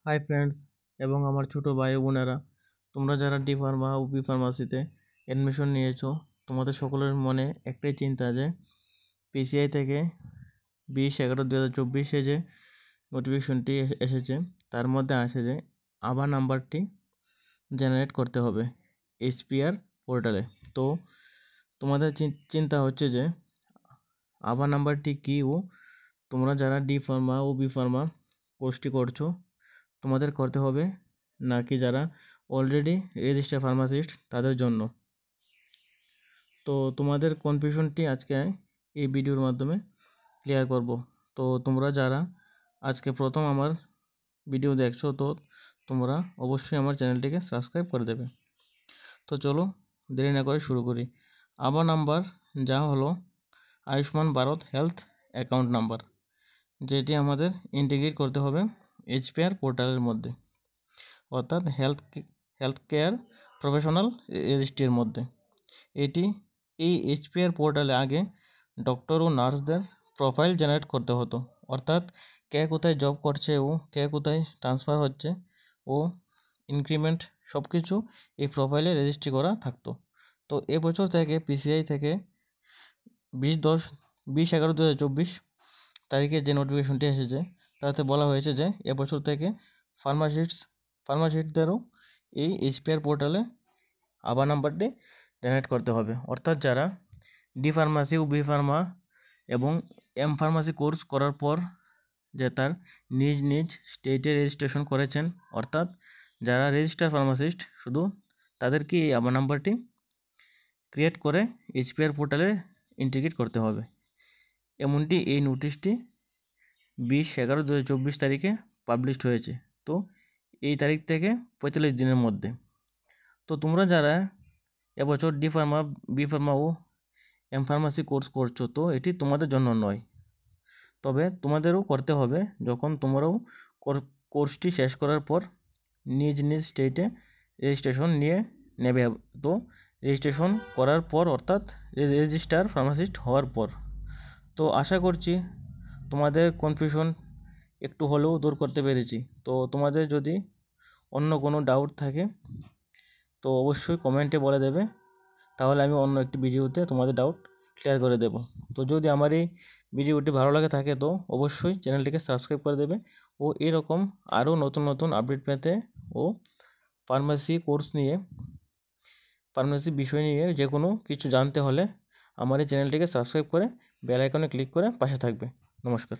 Hi friends এবং আমার ছোট ভাই ও বোনেরা, তোমরা যারা ডি ফার্মা ও বি ফার্মাসিতে অ্যাডমিশন নিয়েছো, তোমাদের সকলের মনে একটাই চিন্তা যে পিসিআই থেকে 20/11/2024 যে নোটিফিকেশনটি এসেছে, তার মধ্যে আছে যে আবার নাম্বারটি জেনারেট করতে হবে এইচপিআর পোর্টালে। তো তোমাদের চিন্তা হচ্ছে যে আবার নাম্বারটি কী, ও তোমরা যারা ডি ফার্মা ও বি ফার্মা কোর্সটি করছো তোমাদের করতে হবে, নাকি যারা অলরেডি রেজিস্টার ফার্মাসিস্ট তাদের জন্য। তো তোমাদের কনফিউশনটি আজকে এই ভিডিওর মাধ্যমে ক্লিয়ার করব। তো তোমরা যারা আজকে প্রথম আমার ভিডিও দেখছো, তো তোমরা অবশ্যই আমার চ্যানেলটিকে সাবস্ক্রাইব করে দেবে। তো চলো দেরি না করে শুরু করি। আবার নাম্বার যা হলো Ayushman Bharat health account number, যেটি আমাদের ইন্টিগ্রেট করতে হবে এইচপিআর পোর্টালের মধ্যে, অর্থাৎ হেলথ কেয়ার প্রফেশনাল রেজিস্ট্রির মধ্যে। এই এইচপিআর পোর্টালে আগে ডক্টর ও নার্সদের প্রোফাইল জেনারেট করতে হতো, অর্থাৎ কে কোথায় জব করছে ও কে কোথায় ট্রান্সফার হচ্ছে ও ইনক্রিমেন্ট সব কিছু এই প্রোফাইলে রেজিস্ট্রি করা থাকতো। তো এবছর থেকে পিসিআই থেকে 20/11/2024 তারিখে যে নোটিফিকেশনটি এসেছে, তাতে বলা হয়েছে যে এবছর থেকে ফার্মাসিস্টদেরও এই এইচপিআর পোর্টালে আবার নাম্বারটি জেনারেট করতে হবে। অর্থাৎ যারা ডি ফার্মাসি ও বি ফার্মা এবং এম ফার্মাসি কোর্স করার পর যে তার নিজ নিজ স্টেটে রেজিস্ট্রেশন করেছেন, অর্থাৎ যারা রেজিস্টার ফার্মাসিস্ট, শুধু তাদেরকে এই আবার নাম্বারটি ক্রিয়েট করে এইচপিআর পোর্টালে ইন্টিগ্রেট করতে হবে। এমনটি এই নোটিশটি 20/11/2024 তারিখে পাবলিশড হয়েছে। তো এই তারিখ থেকে 45 দিনের মধ্যে। তো তোমরা যারা এবছর ডি ফার্মা, বি ফার্মা ও এম ফার্মাসি কোর্স করছো, তো এটি তোমাদের জন্য নয়, তবে তোমাদেরও করতে হবে যখন তোমরাও কোর্সটি শেষ করার পর নিজ নিজ স্টেটে রেজিস্ট্রেশন নিয়ে নেবে। তো রেজিস্ট্রেশন করার পর, অর্থাৎ রেজিস্টার ফার্মাসিস্ট হওয়ার পর, তো আশা করছি তোমাদের কনফিউশন একটু হলেও দূর করতে পেরেছি। তো তোমাদের যদি অন্য কোনো ডাউট থাকে তো অবশ্যই কমেন্টে বলে দেবে, তাহলে আমি অন্য একটি ভিডিওতে তোমাদের ডাউট ক্লিয়ার করে দেব। তো যদি আমার এই ভিডিওটি ভালো লাগে থাকে তো অবশ্যই চ্যানেলটিকে সাবস্ক্রাইব করে দেবে, ও এরকম আরও নতুন নতুন আপডেট পেতে ও ফার্মাসি কোর্স নিয়ে, ফার্মাসি বিষয় নিয়ে যে কোনো কিছু জানতে হলে আমার এই চ্যানেলটিকে সাবস্ক্রাইব করে বেল আইকনে ক্লিক করে পাশে থাকবে। নমস্কার।